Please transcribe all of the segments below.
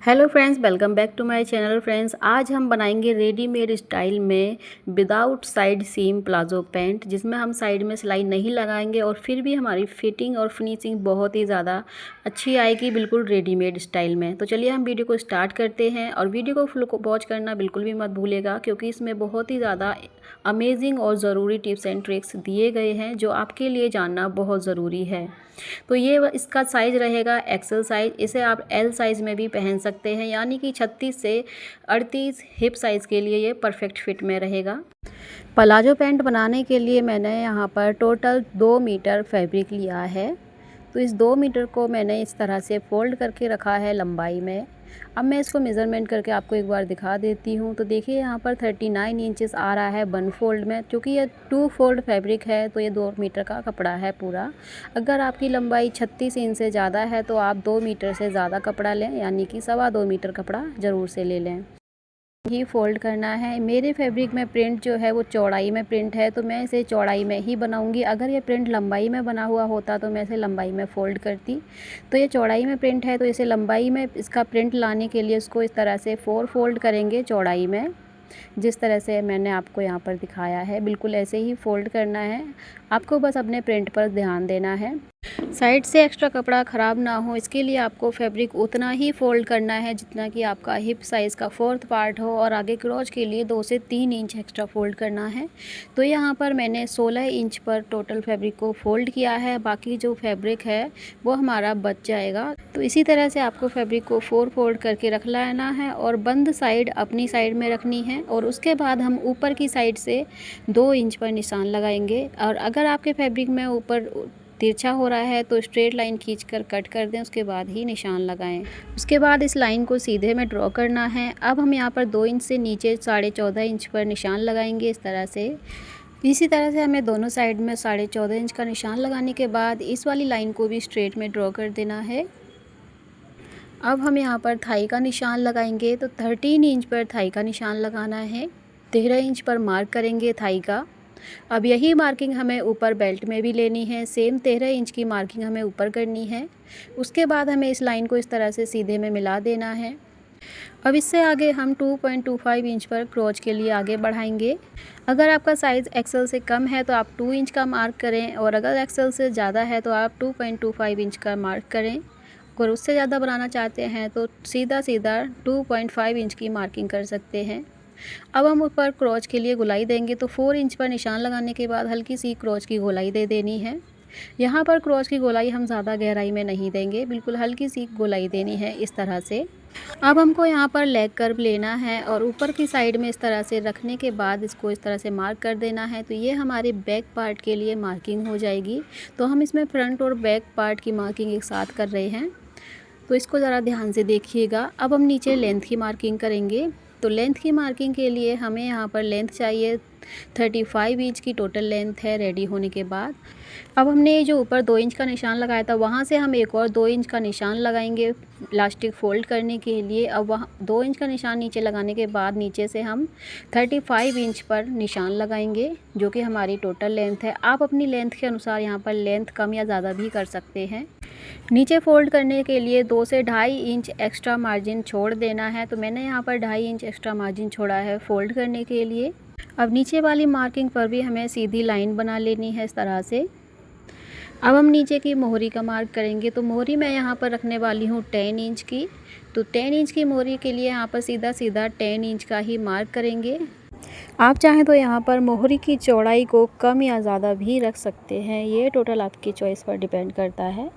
Hello friends, welcome back to my channel. Friends, आज हम बनाएंगे रेडीमेड स्टाइल में without side seam palazzo pant, जिसमें हम साइड में सिलाई नहीं लगाएंगे और फिर भी हमारी फिटिंग और फिनिशिंग बहुत ही ज़्यादा अच्छी आएगी, बिल्कुल रेडीमेड स्टाइल में। तो चलिए हम वीडियो को स्टार्ट करते हैं और वीडियो को फुल वॉच करना बिल्कुल भी मत भूलिएगा, क्योंकि इसमें बहुत ही ज़्यादा अमेजिंग और ज़रूरी टिप्स एंड ट्रिक्स दिए गए हैं जो आपके लिए जानना बहुत ज़रूरी है। तो ये इसका साइज़ रहेगा एक्सेल साइज़। इसे आप एल साइज़ में भी पहन सकते हैं, यानी कि 36 से 38 हिप साइज़ के लिए ये परफेक्ट फिट में रहेगा। प्लाजो पैंट बनाने के लिए मैंने यहाँ पर टोटल 2 मीटर फैब्रिक लिया है। तो इस 2 मीटर को मैंने इस तरह से फ़ोल्ड करके रखा है लंबाई में। अब मैं इसको मेज़रमेंट करके आपको एक बार दिखा देती हूँ। तो देखिए यहाँ पर 39 इंचेस आ रहा है 1 फोल्ड में, क्योंकि ये 2 फोल्ड फैब्रिक है तो ये 2 मीटर का कपड़ा है पूरा। अगर आपकी लंबाई 36 इंच से ज़्यादा है तो आप 2 मीटर से ज़्यादा कपड़ा लें, यानी कि 2.25 मीटर कपड़ा ज़रूर से ले लें। ही फोल्ड करना है। मेरे फैब्रिक में प्रिंट जो है वो चौड़ाई में प्रिंट है, तो मैं इसे चौड़ाई में ही बनाऊंगी। अगर ये प्रिंट लंबाई में बना हुआ होता तो मैं इसे लंबाई में फ़ोल्ड करती। तो ये चौड़ाई में प्रिंट है, तो इसे लंबाई में इसका प्रिंट लाने के लिए इसको इस तरह से 4 फोल्ड करेंगे चौड़ाई में, जिस तरह से मैंने आपको यहाँ पर दिखाया है। बिल्कुल ऐसे ही फ़ोल्ड करना है। आपको बस अपने प्रिंट पर ध्यान देना है। साइड से एक्स्ट्रा कपड़ा ख़राब ना हो, इसके लिए आपको फैब्रिक उतना ही फ़ोल्ड करना है जितना कि आपका हिप साइज़ का 4th पार्ट हो, और आगे क्रॉच के लिए 2 से 3 इंच एक्स्ट्रा फ़ोल्ड करना है। तो यहाँ पर मैंने 16 इंच पर टोटल फैब्रिक को फ़ोल्ड किया है, बाकी जो फैब्रिक है वो हमारा बच जाएगा। तो इसी तरह से आपको फैब्रिक को 4 फोल्ड करके रख लेना है और बंद साइड अपनी साइड में रखनी है, और उसके बाद हम ऊपर की साइड से 2 इंच पर निशान लगाएंगे। और अगर आपके फैब्रिक में ऊपर तिरछा हो रहा है तो स्ट्रेट लाइन खींचकर कट कर दें, उसके बाद ही निशान लगाएं। उसके बाद इस लाइन को सीधे में ड्रॉ करना है। अब हम यहाँ पर 2 इंच से नीचे 14.5 इंच पर निशान लगाएंगे इस तरह से। इसी तरह से हमें दोनों साइड में 14.5 इंच का निशान लगाने के बाद इस वाली लाइन को भी स्ट्रेट में ड्रॉ कर देना है। अब हम यहाँ पर थाई का निशान लगाएंगे। तो 13 इंच पर थाई का निशान लगाना है। 13 इंच पर मार्क करेंगे थाई का। अब यही मार्किंग हमें ऊपर बेल्ट में भी लेनी है। सेम 13 इंच की मार्किंग हमें ऊपर करनी है। उसके बाद हमें इस लाइन को इस तरह से सीधे में मिला देना है। अब इससे आगे हम 2.25 इंच पर क्रोच के लिए आगे बढ़ाएंगे। अगर आपका साइज़ एक्सेल से कम है तो आप 2 इंच का मार्क करें, और अगर एक्सेल से ज़्यादा है तो आप 2.25 इंच का मार्क करें। अगर उससे ज़्यादा बनाना चाहते हैं तो सीधा 2.5 इंच की मार्किंग कर सकते हैं। अब हम ऊपर क्रोच के लिए गोलाई देंगे। तो 4 इंच पर निशान लगाने के बाद हल्की सी क्रोच की गोलाई दे देनी है। यहाँ पर क्रोच की गोलाई हम ज़्यादा गहराई में नहीं देंगे, बिल्कुल हल्की सी गोलाई देनी है इस तरह से। अब हमको यहाँ पर लेग कर्व लेना है और ऊपर की साइड में इस तरह से रखने के बाद इसको इस तरह से मार्क कर देना है। तो ये हमारे बैक पार्ट के लिए मार्किंग हो जाएगी। तो हम इसमें फ्रंट और बैक पार्ट की मार्किंग एक साथ कर रहे हैं, तो इसको ज़रा ध्यान से देखिएगा। अब हम नीचे लेंथ की मार्किंग करेंगे। तो लेंथ की मार्किंग के लिए हमें यहाँ पर लेंथ चाहिए 35 इंच की टोटल लेंथ है रेडी होने के बाद। अब हमने जो ऊपर 2 इंच का निशान लगाया था वहाँ से हम एक और 2 इंच का निशान लगाएंगे इलास्टिक फ़ोल्ड करने के लिए। अब वहाँ 2 इंच का निशान नीचे लगाने के बाद नीचे से हम 35 इंच पर निशान लगाएंगे, जो कि हमारी टोटल लेंथ है। आप अपनी लेंथ के अनुसार यहाँ पर लेंथ कम या ज़्यादा भी कर सकते हैं। नीचे फ़ोल्ड करने के लिए 2 से 2.5 इंच एक्स्ट्रा मार्जिन छोड़ देना है। तो मैंने यहाँ पर 2.5 इंच एक्स्ट्रा मार्जिन छोड़ा है फ़ोल्ड करने के लिए। अब नीचे वाली मार्किंग पर भी हमें सीधी लाइन बना लेनी है इस तरह से। अब हम नीचे की मोहरी का मार्क करेंगे। तो मोहरी मैं यहाँ पर रखने वाली हूँ 10 इंच की। तो 10 इंच की मोहरी के लिए यहाँ पर सीधा 10 इंच का ही मार्क करेंगे। आप चाहें तो यहाँ पर मोहरी की चौड़ाई को कम या ज़्यादा भी रख सकते हैं, ये टोटल आपकी चॉइस पर डिपेंड करता है।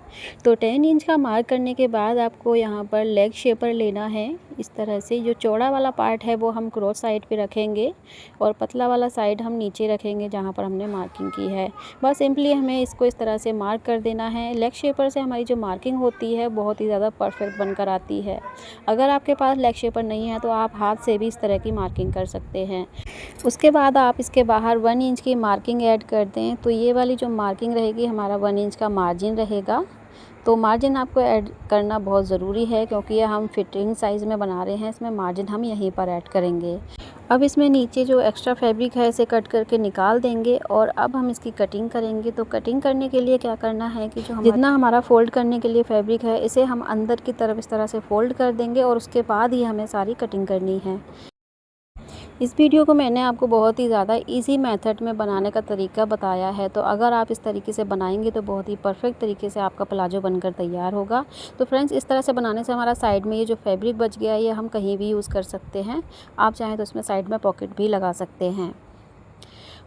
तो 10 इंच का मार्क करने के बाद आपको यहाँ पर लेग शेपर लेना है इस तरह से। जो चौड़ा वाला पार्ट है वो हम क्रॉस साइड पे रखेंगे और पतला वाला साइड हम नीचे रखेंगे जहाँ पर हमने मार्किंग की है। बस सिंपली हमें इसको इस तरह से मार्क कर देना है। लेग शेपर से हमारी जो मार्किंग होती है बहुत ही ज़्यादा परफेक्ट बनकर आती है। अगर आपके पास लेग शेपर नहीं है तो आप हाथ से भी इस तरह की मार्किंग कर सकते हैं। उसके बाद आप इसके बाहर 1 इंच की मार्किंग ऐड कर दें। तो ये वाली जो मार्किंग रहेगी हमारा 1 इंच का मार्जिन रहेगा। तो मार्जिन आपको ऐड करना बहुत ज़रूरी है, क्योंकि ये हम फिटिंग साइज़ में बना रहे हैं, इसमें मार्जिन हम यहीं पर ऐड करेंगे। अब इसमें नीचे जो एक्स्ट्रा फैब्रिक है इसे कट करके निकाल देंगे और अब हम इसकी कटिंग करेंगे। तो कटिंग करने के लिए क्या करना है कि जो जितना हमारा फ़ोल्ड करने के लिए फैब्रिक है इसे हम अंदर की तरफ इस तरह से फ़ोल्ड कर देंगे और उसके बाद ही हमें सारी कटिंग करनी है। इस वीडियो को मैंने आपको बहुत ही ज़्यादा इजी मेथड में बनाने का तरीका बताया है, तो अगर आप इस तरीके से बनाएंगे तो बहुत ही परफेक्ट तरीके से आपका प्लाजो बनकर तैयार होगा। तो फ्रेंड्स, इस तरह से बनाने से हमारा साइड में ये जो फैब्रिक बच गया है ये हम कहीं भी यूज़ कर सकते हैं। आप चाहें तो इसमें साइड में पॉकेट भी लगा सकते हैं।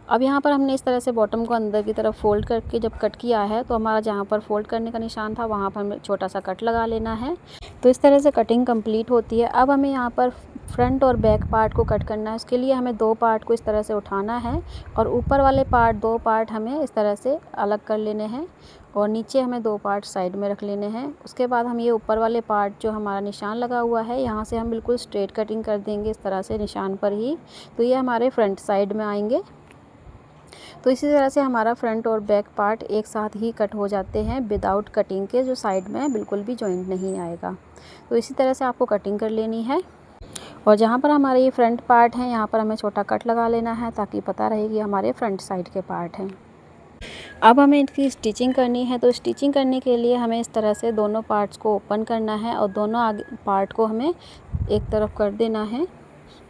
अब यहाँ पर हमने इस तरह से बॉटम को अंदर की तरफ फ़ोल्ड करके जब कट किया है तो हमारा जहाँ पर फ़ोल्ड करने का निशान था वहाँ पर हमें छोटा सा कट लगा लेना है। तो इस तरह से कटिंग कंप्लीट होती है। अब हमें यहाँ पर फ्रंट और बैक पार्ट को कट करना है। उसके लिए हमें 2 पार्ट को इस तरह से उठाना है और ऊपर वाले पार्ट 2 पार्ट हमें इस तरह से अलग कर लेने हैं और नीचे हमें 2 पार्ट साइड में रख लेने हैं। उसके बाद हम ये ऊपर वाले पार्ट जो हमारा निशान लगा हुआ है यहाँ से हम बिल्कुल स्ट्रेट कटिंग कर देंगे इस तरह से निशान पर ही। तो ये हमारे फ्रंट साइड में आएंगे। तो इसी तरह से हमारा फ्रंट और बैक पार्ट एक साथ ही कट हो जाते हैं विदाउट कटिंग के, जो साइड में बिल्कुल भी जॉइंट नहीं आएगा। तो इसी तरह से आपको कटिंग कर लेनी है और जहाँ पर हमारे ये फ्रंट पार्ट हैं यहाँ पर हमें छोटा कट लगा लेना है ताकि पता रहे कि हमारे फ्रंट साइड के पार्ट हैं। अब हमें इनकी स्टिचिंग करनी है। तो स्टिचिंग करने के लिए हमें इस तरह से दोनों पार्ट्स को ओपन करना है और दोनों आगे पार्ट को हमें एक तरफ कर देना है।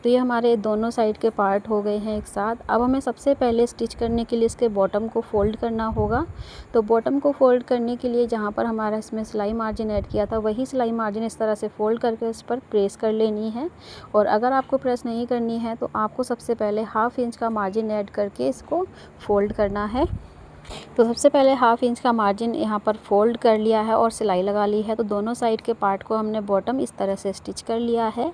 तो ये हमारे दोनों साइड के पार्ट हो गए हैं एक साथ। अब हमें सबसे पहले स्टिच करने के लिए इसके बॉटम को फ़ोल्ड करना होगा। तो बॉटम को फ़ोल्ड करने के लिए जहाँ पर हमारा इसमें सिलाई मार्जिन ऐड किया था वही सिलाई मार्जिन इस तरह से फ़ोल्ड करके इस पर प्रेस कर लेनी है। और अगर आपको प्रेस नहीं करनी है तो आपको सबसे पहले 1/2 इंच का मार्जिन ऐड करके इसको फ़ोल्ड करना है। तो सबसे पहले 1/2 इंच का मार्जिन यहाँ पर फ़ोल्ड कर लिया है और सिलाई लगा ली है। तो दोनों साइड के पार्ट को हमने बॉटम इस तरह से स्टिच कर लिया है।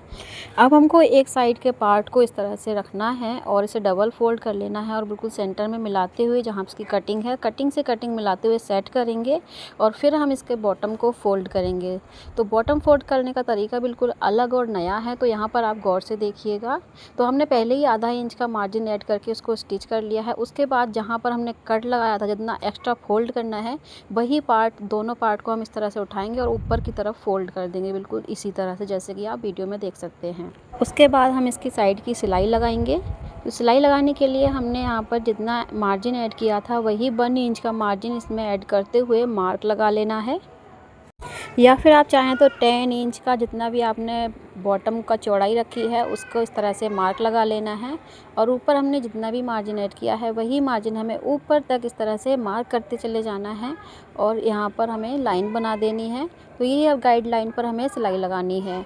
अब हमको एक साइड के पार्ट को इस तरह से रखना है और इसे डबल फ़ोल्ड कर लेना है और बिल्कुल सेंटर में मिलाते हुए जहाँ इसकी कटिंग है कटिंग से कटिंग मिलाते हुए सेट करेंगे और फिर हम इसके बॉटम को फ़ोल्ड करेंगे। तो बॉटम फ़ोल्ड करने का तरीका बिल्कुल अलग और नया है, तो यहाँ पर आप गौर से देखिएगा। तो हमने पहले ही 1/2 इंच का मार्जिन ऐड करके उसको स्टिच कर लिया है। उसके बाद जहाँ पर हमने कट लगाया था, जितना एक्स्ट्रा फ़ोल्ड करना है वही पार्ट दोनों पार्ट को हम इस तरह से उठाएंगे और ऊपर की तरफ फ़ोल्ड कर देंगे बिल्कुल इसी तरह से, जैसे कि आप वीडियो में देख सकते हैं। उसके बाद हम इसकी साइड की सिलाई लगाएंगे। तो सिलाई लगाने के लिए हमने यहाँ पर जितना मार्जिन ऐड किया था वही 1 इंच का मार्जिन इसमें ऐड करते हुए मार्क लगा लेना है, या फिर आप चाहें तो 10 इंच का जितना भी आपने बॉटम का चौड़ाई रखी है उसको इस तरह से मार्क लगा लेना है। और ऊपर हमने जितना भी मार्जिन ऐड किया है वही मार्जिन हमें ऊपर तक इस तरह से मार्क करते चले जाना है और यहाँ पर हमें लाइन बना देनी है। तो ये अब गाइडलाइन पर हमें सिलाई लगानी है।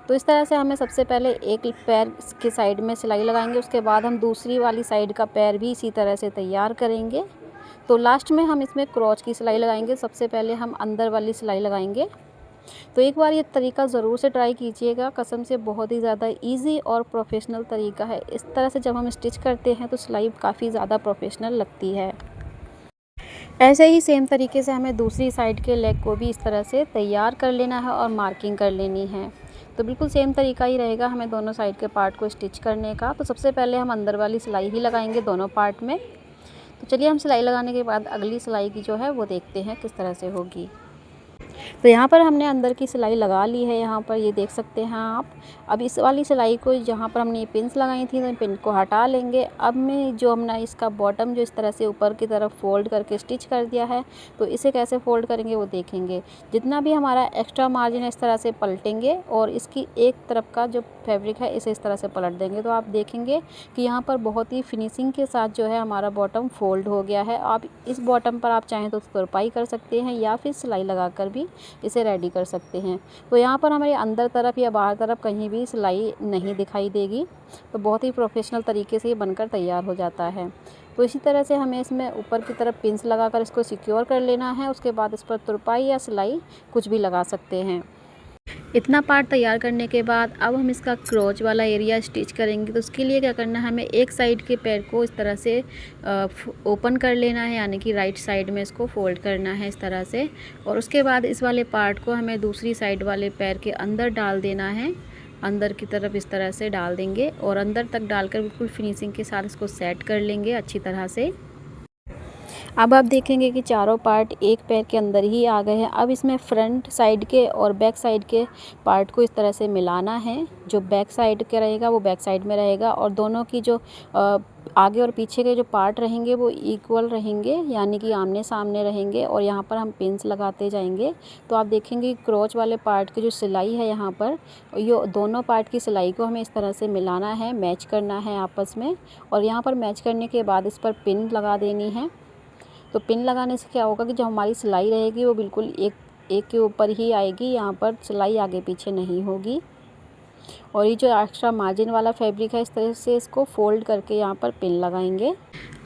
तो इस तरह से हमें सबसे पहले एक पैर के साइड में सिलाई लगाएंगे, उसके बाद हम दूसरी वाली साइड का पैर भी इसी तरह से तैयार करेंगे। तो लास्ट में हम इसमें क्रॉच की सिलाई लगाएंगे। सबसे पहले हम अंदर वाली सिलाई लगाएंगे। तो एक बार ये तरीका ज़रूर से ट्राई कीजिएगा, कसम से बहुत ही ज़्यादा इजी और प्रोफेशनल तरीका है। इस तरह से जब हम स्टिच करते हैं तो सिलाई काफ़ी ज़्यादा प्रोफेशनल लगती है। ऐसे ही सेम तरीके से हमें दूसरी साइड के लेग को भी इस तरह से तैयार कर लेना है और मार्किंग कर लेनी है। तो बिल्कुल सेम तरीका ही रहेगा हमें दोनों साइड के पार्ट को स्टिच करने का। तो सबसे पहले हम अंदर वाली सिलाई ही लगाएंगे दोनों पार्ट में। तो चलिए हम सिलाई लगाने के बाद अगली सिलाई की जो है वो देखते हैं किस तरह से होगी। तो यहाँ पर हमने अंदर की सिलाई लगा ली है, यहाँ पर ये देख सकते हैं आप। अब इस वाली सिलाई को जहाँ पर हमने ये पिन्स लगाई थी तो पिन को हटा लेंगे। अब में जो हमने इसका बॉटम जो इस तरह से ऊपर की तरफ फ़ोल्ड करके स्टिच कर दिया है, तो इसे कैसे फ़ोल्ड करेंगे वो देखेंगे। जितना भी हमारा एक्स्ट्रा मार्जिन है इस तरह से पलटेंगे और इसकी एक तरफ का जो फैब्रिक है इसे इस तरह से पलट देंगे। तो आप देखेंगे कि यहाँ पर बहुत ही फिनिशिंग के साथ जो है हमारा बॉटम फ़ोल्ड हो गया है। आप इस बॉटम पर आप चाहें तो तुरपाई कर सकते हैं या फिर सिलाई लगाकर भी इसे रेडी कर सकते हैं। तो यहाँ पर हमारे अंदर तरफ या बाहर तरफ कहीं भी सिलाई नहीं दिखाई देगी। तो बहुत ही प्रोफेशनल तरीके से ये बनकर तैयार हो जाता है। तो इसी तरह से हमें इसमें ऊपर की तरफ पिन्स लगाकर इसको सिक्योर कर लेना है। उसके बाद इस पर तुरपाई या सिलाई कुछ भी लगा सकते हैं। इतना पार्ट तैयार करने के बाद अब हम इसका क्रोच वाला एरिया स्टिच करेंगे। तो उसके लिए क्या करना है, हमें एक साइड के पैर को इस तरह से ओपन कर लेना है, यानी कि राइट साइड में इसको फोल्ड करना है इस तरह से। और उसके बाद इस वाले पार्ट को हमें दूसरी साइड वाले पैर के अंदर डाल देना है, अंदर की तरफ इस तरह से डाल देंगे और अंदर तक डालकर बिल्कुल फिनिशिंग के साथ इसको सेट कर लेंगे अच्छी तरह से। अब आप देखेंगे कि चारों पार्ट एक पैर के अंदर ही आ गए हैं। अब इसमें फ्रंट साइड के और बैक साइड के पार्ट को इस तरह से मिलाना है। जो बैक साइड का रहेगा वो बैक साइड में रहेगा और दोनों की जो आगे और पीछे के जो पार्ट रहेंगे वो इक्वल रहेंगे, यानी कि आमने सामने रहेंगे। और यहाँ पर हम पिन्स लगाते जाएंगे। तो आप देखेंगे क्रोच वाले पार्ट की जो सिलाई है यहाँ पर, ये दोनों पार्ट की सिलाई को हमें इस तरह से मिलाना है, मैच करना है आपस में। और यहाँ पर मैच करने के बाद इस पर पिन लगा देनी है। तो पिन लगाने से क्या होगा कि जो हमारी सिलाई रहेगी वो बिल्कुल एक के ऊपर ही आएगी, यहाँ पर सिलाई आगे पीछे नहीं होगी। और ये जो एक्स्ट्रा मार्जिन वाला फैब्रिक है, इस तरह से इसको फोल्ड करके यहाँ पर पिन लगाएंगे।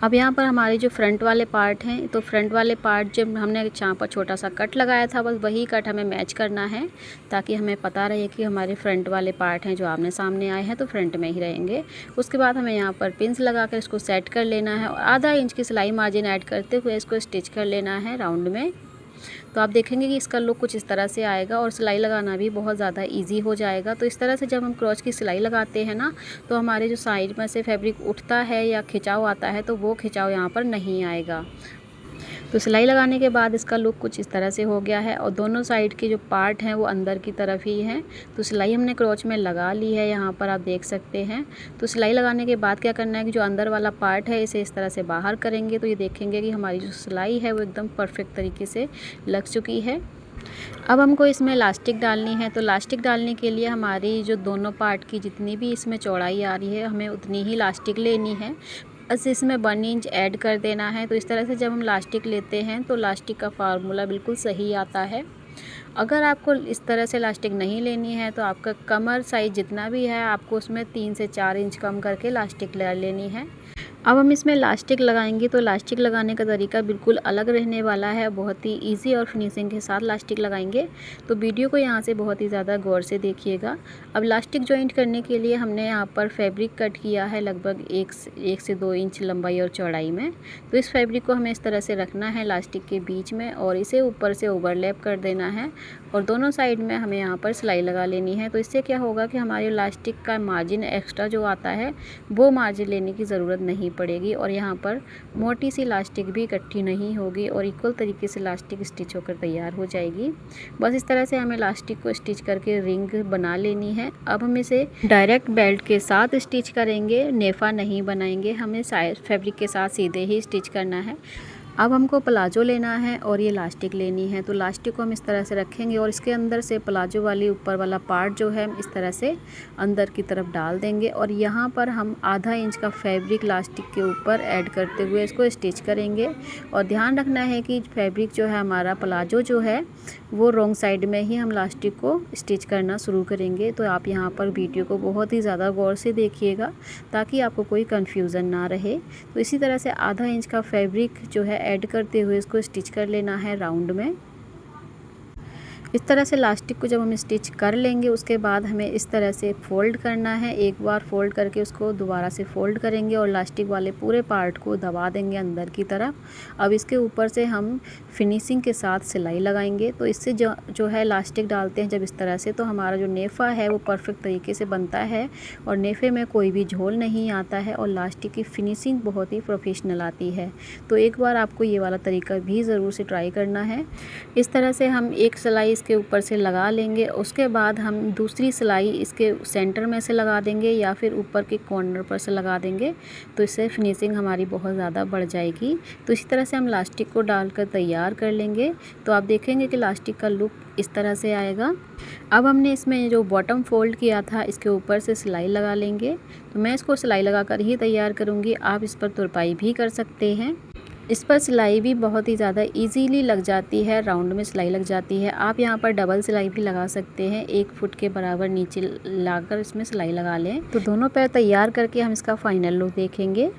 अब यहाँ पर हमारे जो फ्रंट वाले पार्ट हैं, तो फ्रंट वाले पार्ट जब हमने यहाँ पर छोटा सा कट लगाया था, बस वही कट हमें मैच करना है, ताकि हमें पता रहे कि हमारे फ्रंट वाले पार्ट हैं जो आमने सामने आए हैं तो फ्रंट में ही रहेंगे। उसके बाद हमें यहाँ पर पिन्स लगा कर इसको सेट कर लेना है और आधा इंच की सिलाई मार्जिन ऐड करते हुए इसको स्टिच कर लेना है राउंड में। तो आप देखेंगे कि इसका लुक कुछ इस तरह से आएगा और सिलाई लगाना भी बहुत ज़्यादा इजी हो जाएगा। तो इस तरह से जब हम क्रोच की सिलाई लगाते हैं ना, तो हमारे जो साइड में से फैब्रिक उठता है या खिंचाव आता है, तो वो खिंचाव यहाँ पर नहीं आएगा। तो सिलाई लगाने के बाद इसका लुक कुछ इस तरह से हो गया है और दोनों साइड के जो पार्ट हैं वो अंदर की तरफ ही हैं। तो सिलाई हमने क्रोच में लगा ली है, यहाँ पर आप देख सकते हैं। तो सिलाई लगाने के बाद क्या करना है कि जो अंदर वाला पार्ट है इसे इस तरह से बाहर करेंगे, तो ये देखेंगे कि हमारी जो सिलाई है वो एकदम परफेक्ट तरीके से लग चुकी है। अब हमको इसमें इलास्टिक डालनी है। तो इलास्टिक डालने के लिए हमारी जो दोनों पार्ट की जितनी भी इसमें चौड़ाई आ रही है, हमें उतनी ही इलास्टिक लेनी है। बस इसमें 1 इंच ऐड कर देना है। तो इस तरह से जब हम इलास्टिक लेते हैं तो इलास्टिक का फार्मूला बिल्कुल सही आता है। अगर आपको इस तरह से इलास्टिक नहीं लेनी है तो आपका कमर साइज़ जितना भी है, आपको उसमें 3 से 4 इंच कम करके इलास्टिक ले लेनी है। अब हम इसमें इलास्टिक लगाएंगे, तो इलास्टिक लगाने का तरीका बिल्कुल अलग रहने वाला है। बहुत ही इजी और फिनिशिंग के साथ इलास्टिक लगाएंगे। तो वीडियो को यहाँ से बहुत ही ज़्यादा गौर से देखिएगा। अब इलास्टिक जॉइंट करने के लिए हमने यहाँ पर फैब्रिक कट किया है लगभग 1 से 2 इंच लंबाई और चौड़ाई में। तो इस फैब्रिक को हमें इस तरह से रखना है इलास्टिक के बीच में और इसे ऊपर से ओवरलैप कर देना है और दोनों साइड में हमें यहाँ पर सिलाई लगा लेनी है। तो इससे क्या होगा कि हमारे इलास्टिक का मार्जिन एक्स्ट्रा जो आता है वो मार्जिन लेने की ज़रूरत नहीं पड़ेगी और यहाँ पर मोटी सी इलास्टिक भी इकट्ठी नहीं होगी और इक्वल तरीके से इलास्टिक स्टिच होकर तैयार हो जाएगी। बस इस तरह से हमें इलास्टिक को स्टिच करके रिंग बना लेनी है। अब हम इसे डायरेक्ट बेल्ट के साथ स्टिच करेंगे, नेफा नहीं बनाएंगे, हमें फैब्रिक के साथ सीधे ही स्टिच करना है। अब हमको प्लाजो लेना है और ये इलास्टिक लेनी है। तो इलास्टिक को हम इस तरह से रखेंगे और इसके अंदर से प्लाजो वाली ऊपर वाला पार्ट जो है इस तरह से अंदर की तरफ डाल देंगे और यहाँ पर हम आधा इंच का फैब्रिक इलास्टिक के ऊपर ऐड करते हुए इसको स्टिच करेंगे। और ध्यान रखना है कि फैब्रिक जो है हमारा प्लाजो जो है वो रॉन्ग साइड में ही हम इलास्टिक को स्टिच करना शुरू करेंगे। तो आप यहाँ पर वीडियो को बहुत ही ज़्यादा गौर से देखिएगा ताकि आपको कोई कन्फ्यूज़न ना रहे। तो इसी तरह से आधा इंच का फैब्रिक जो है ऐड करते हुए इसको स्टिच कर लेना है राउंड में। इस तरह से इलास्टिक को जब हम स्टिच कर लेंगे उसके बाद हमें इस तरह से फ़ोल्ड करना है। एक बार फ़ोल्ड करके उसको दोबारा से फ़ोल्ड करेंगे और इलास्टिक वाले पूरे पार्ट को दबा देंगे अंदर की तरफ। अब इसके ऊपर से हम फिनिशिंग के साथ सिलाई लगाएंगे। तो इससे जो है इलास्टिक डालते हैं जब इस तरह से, तो हमारा जो नेफ़ा है वो परफेक्ट तरीके से बनता है और नेफ़े में कोई भी झोल नहीं आता है और इलास्टिक की फिनिशिंग बहुत ही प्रोफेशनल आती है। तो एक बार आपको ये वाला तरीका भी ज़रूर से ट्राई करना है। इस तरह से हम एक सिलाई इसके ऊपर से लगा लेंगे, उसके बाद हम दूसरी सिलाई इसके सेंटर में से लगा देंगे या फिर ऊपर के कॉर्नर पर से लगा देंगे। तो इससे फिनिशिंग हमारी बहुत ज़्यादा बढ़ जाएगी। तो इसी तरह से हम इलास्टिक को डालकर तैयार कर लेंगे। तो आप देखेंगे कि इलास्टिक का लुक इस तरह से आएगा। अब हमने इसमें जो बॉटम फोल्ड किया था इसके ऊपर से सिलाई लगा लेंगे। तो मैं इसको सिलाई लगा कर ही तैयार करूँगी, आप इस पर तुरपाई भी कर सकते हैं। इस पर सिलाई भी बहुत ही ज़्यादा इजीली लग जाती है, राउंड में सिलाई लग जाती है। आप यहाँ पर डबल सिलाई भी लगा सकते हैं, 1 फुट के बराबर नीचे लाकर इसमें सिलाई लगा लें। तो दोनों पैर तैयार करके हम इसका फाइनल लुक देखेंगे।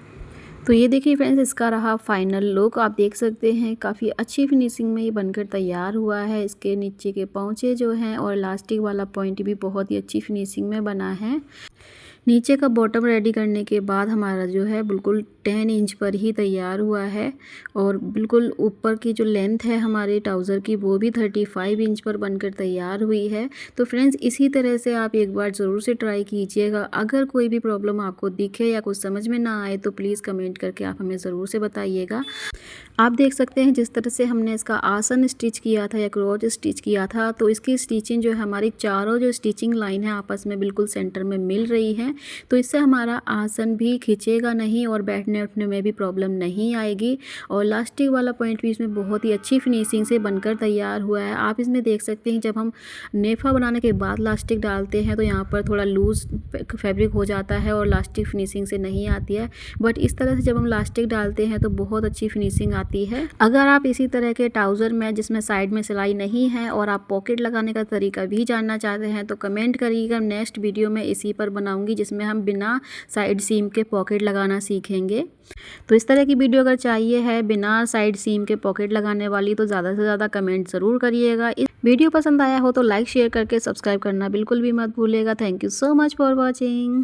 तो ये देखिए फ्रेंड्स, इसका रहा फाइनल लुक। आप देख सकते हैं काफ़ी अच्छी फिनिशिंग में ये बनकर तैयार हुआ है। इसके नीचे के पहुँचे जो हैं और इलास्टिक वाला पॉइंट भी बहुत ही अच्छी फिनिशिंग में बना है। नीचे का बॉटम रेडी करने के बाद हमारा जो है बिल्कुल 10 इंच पर ही तैयार हुआ है और बिल्कुल ऊपर की जो लेंथ है हमारे ट्राउज़र की वो भी 35 इंच पर बनकर तैयार हुई है। तो फ्रेंड्स इसी तरह से आप एक बार ज़रूर से ट्राई कीजिएगा। अगर कोई भी प्रॉब्लम आपको दिखे या कुछ समझ में ना आए तो प्लीज़ कमेंट करके आप हमें ज़रूर से बताइएगा। आप देख सकते हैं जिस तरह से हमने इसका आसन स्टिच किया था या क्रॉस स्टिच किया था, तो इसकी स्टिचिंग जो है हमारी चारों जो स्टिचिंग लाइन है आपस में बिल्कुल सेंटर में मिल रही है। तो इससे हमारा आसन भी खींचेगा नहीं और बैठने उठने में भी प्रॉब्लम नहीं आएगी। और लास्टिक वाला पॉइंट भी इसमें बहुत ही अच्छी फिनिशिंग से बनकर तैयार हुआ है। आप इसमें देख सकते हैं जब हम नेफा बनाने के बाद लास्टिक डालते हैं तो यहाँ पर थोड़ा लूज़ फैब्रिक हो जाता है और लास्टिक फिनिशिंग से नहीं आती है, बट इस तरह से जब हम लास्टिक डालते हैं तो बहुत अच्छी फिनिशिंग आती है। अगर आप इसी तरह के ट्राउज़र में जिसमें साइड में सिलाई नहीं है और आप पॉकेट लगाने का तरीका भी जानना चाहते हैं तो कमेंट करिएगा। नेक्स्ट वीडियो में इसी पर बनाऊंगी जिसमें हम बिना साइड सीम के पॉकेट लगाना सीखेंगे। तो इस तरह की वीडियो अगर चाहिए है बिना साइड सीम के पॉकेट लगाने वाली तो ज़्यादा से ज़्यादा कमेंट ज़रूर करिएगा। इस वीडियो पसंद आया हो तो लाइक शेयर करके सब्सक्राइब करना बिल्कुल भी मत भूलिएगा। Thank you so much for watching.